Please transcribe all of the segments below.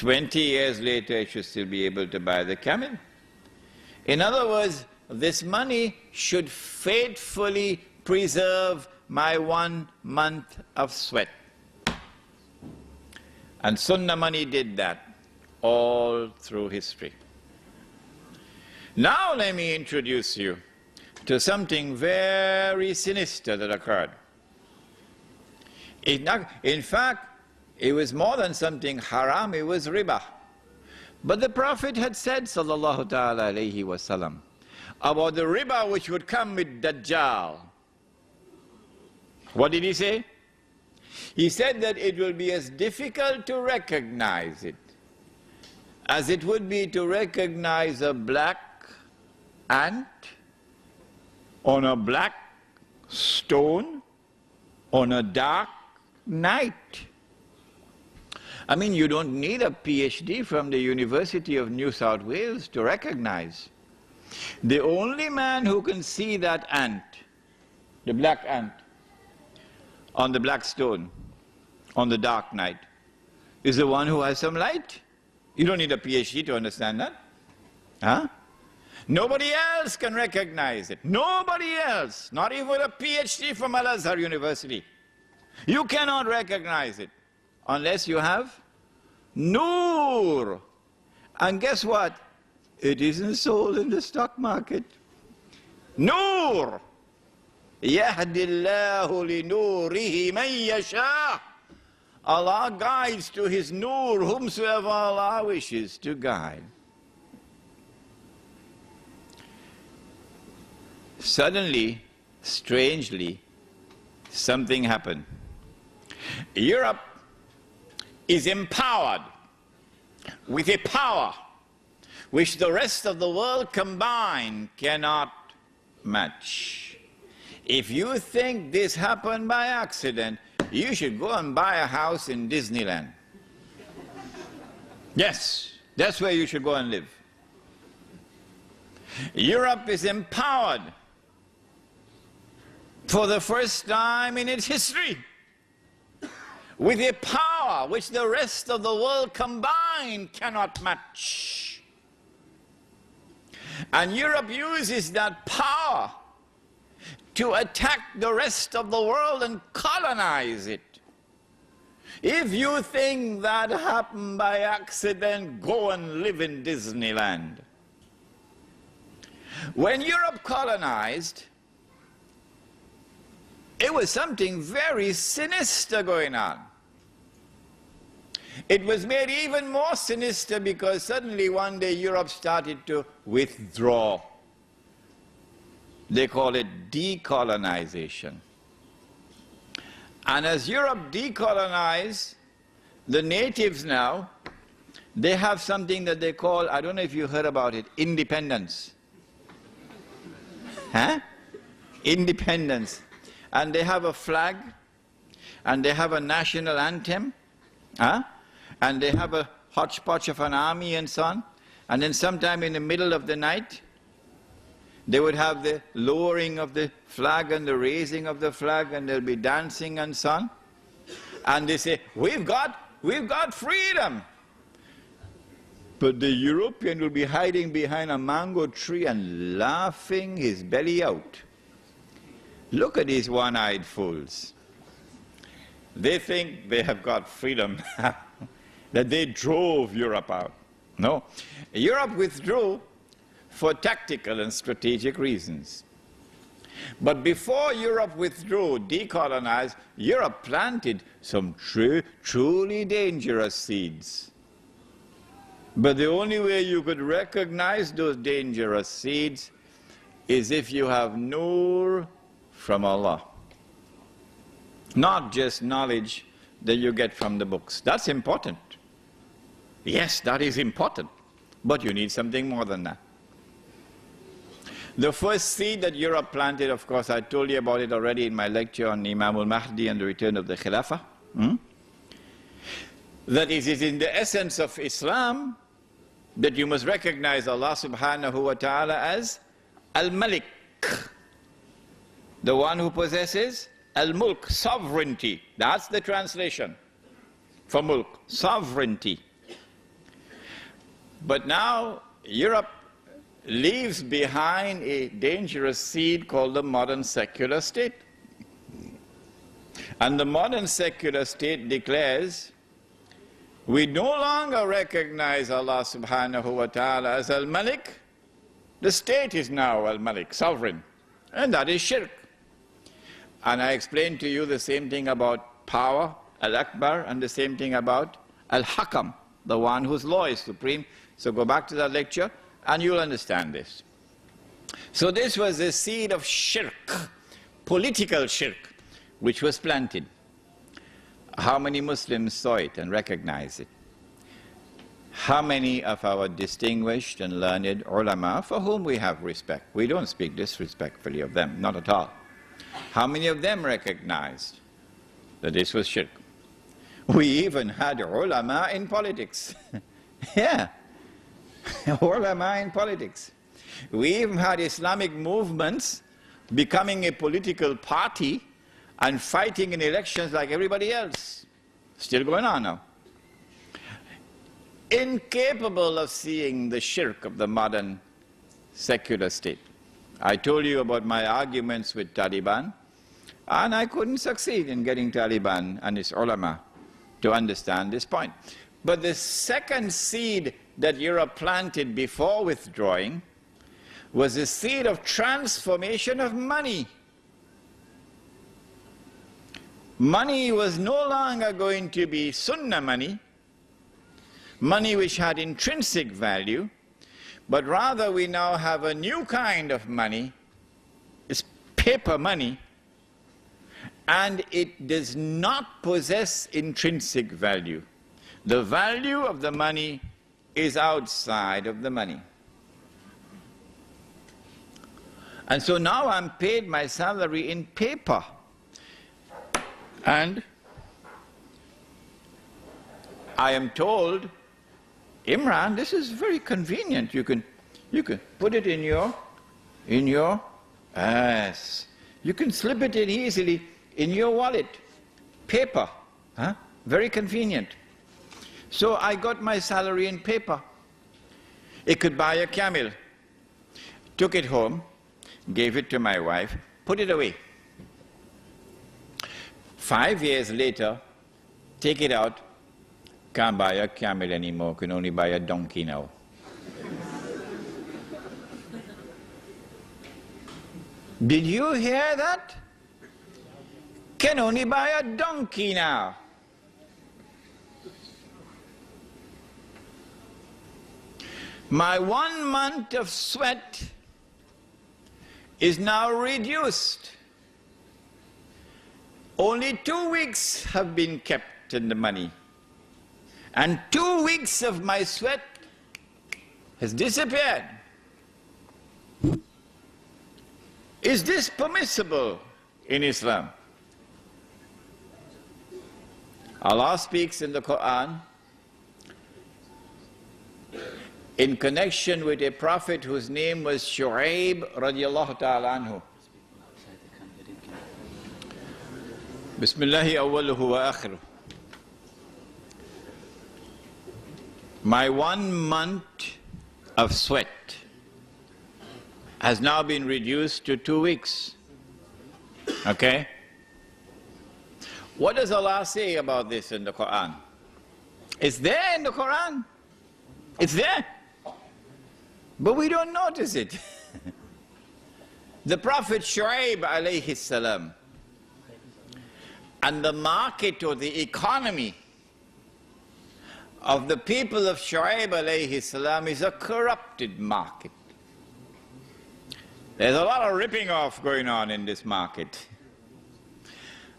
20 years later, I should still be able to buy the camel. In other words, this money should faithfully preserve my 1 month of sweat. And Sunnah money did that all through history. Now let me introduce you to something very sinister that occurred. In fact, it was more than something haram, it was riba. But the Prophet had said, sallallahu ta'ala alayhi wa sallam, about the riba which would come with Dajjal. What did he say? He said that it will be as difficult to recognize it as it would be to recognize a black ant on a black stone on a dark night. I mean, you don't need a PhD from the University of New South Wales to recognize. The only man who can see that ant, the black ant, on the black stone, on the dark night, is the one who has some light. You don't need a PhD to understand that. Huh? Nobody else can recognize it. Nobody else, not even a PhD from Al-Azhar University. You cannot recognize it unless you have Noor. And guess what? It isn't sold in the stock market. Noor. يَهْدِ اللَّهُ لِنُورِهِ مَنْ يَشَاءُ. Allah guides to His Noor whomsoever Allah wishes to guide. Suddenly, strangely, something happened. Europe is empowered with a power which the rest of the world combined cannot match. If you think this happened by accident, you should go and buy a house in Disneyland. Yes, that's where you should go and live. Europe is empowered for the first time in its history with a power which the rest of the world combined cannot match. And Europe uses that power to attack the rest of the world and colonize it. If you think that happened by accident, go and live in Disneyland. When Europe colonized, it was something very sinister going on. It was made even more sinister because suddenly one day Europe started to withdraw. They call it decolonization. And as Europe decolonized, the natives now, they have something that they call, I don't know if you heard about it, independence. Huh? Independence. And they have a flag, and they have a national anthem, huh? And they have a hodgepodge of an army and so on. And then sometime in the middle of the night, they would have the lowering of the flag and the raising of the flag, and they'll be dancing and so on. And they say, we've got freedom. But the European will be hiding behind a mango tree and laughing his belly out. Look at these one-eyed fools. They think they have got freedom, that they drove Europe out. No, Europe withdrew for tactical and strategic reasons. But before Europe withdrew, decolonized, Europe planted some truly dangerous seeds. But the only way you could recognize those dangerous seeds is if you have Noor from Allah. Not just knowledge that you get from the books. That's important. Yes, that is important. But you need something more than that. The first seed that Europe planted, of course, I told you about it already in my lecture on Imam al-Mahdi and the return of the Khilafah. That it is in the essence of Islam that you must recognize Allah subhanahu wa ta'ala as Al-Malik, the one who possesses Al-Mulk, sovereignty. That's the translation for Mulk, sovereignty. But now Europe leaves behind a dangerous seed called the modern secular state. And the modern secular state declares, we no longer recognize Allah subhanahu wa ta'ala as Al-Malik. The state is now Al-Malik, sovereign. And that is shirk. And I explained to you the same thing about power, Al-Akbar, and the same thing about Al-Hakam, the one whose law is supreme. So go back to that lecture and you'll understand this. So this was the seed of shirk, political shirk, which was planted. How many Muslims saw it and recognized it? How many of our distinguished and learned ulama, for whom we have respect, we don't speak disrespectfully of them, not at all. How many of them recognized that this was shirk? We even had ulama in politics. Yeah, ulama in politics. We even had Islamic movements becoming a political party and fighting in elections like everybody else. Still going on now. Incapable of seeing the shirk of the modern secular state. I told you about my arguments with Taliban, and I couldn't succeed in getting Taliban and its ulama to understand this point. But the second seed that Europe planted before withdrawing was the seed of transformation of money. Money was no longer going to be sunnah money, money which had intrinsic value, but rather we now have a new kind of money. It's paper money, and it does not possess intrinsic value. The value of the money is outside of the money. And so now I'm paid my salary in paper. And I am told, Imran, this is very convenient. You can put it in your yes. You can slip it in easily in your wallet. Paper. Huh? Very convenient. So I got my salary in paper. It could buy a camel. Took it home, gave it to my wife, put it away. 5 years later, take it out, can't buy a camel anymore, can only buy a donkey now. Did you hear that? Can only buy a donkey now. My 1 month of sweat is now reduced. Only 2 weeks have been kept in the money. And 2 weeks of my sweat has disappeared. Is this permissible in Islam? Allah speaks in the Quran in connection with a prophet whose name was Shu'aib radiallahu ta'ala anhu. Bismillahi awwaluhu wa akhiruh. My 1 month of sweat has now been reduced to 2 weeks. Okay? What does Allah say about this in the Quran? It's there in the Quran. It's there. But we don't notice it. The Prophet Shu'aib alayhi salam, and the market or the economy of the people of Shu'aib alayhi salam is a corrupted market. There's a lot of ripping off going on in this market.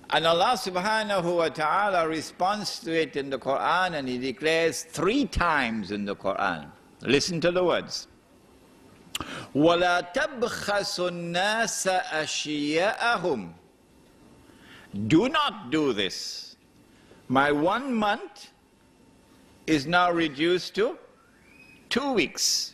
And Allah subhanahu wa ta'ala responds to it in the Quran, and He declares 3 times in the Quran. Listen to the words. وَلَا تَبْخَسُ النَّاسَ أَشْيَاءَهُمْ. Do not do this. My 1 month is now reduced to 2 weeks.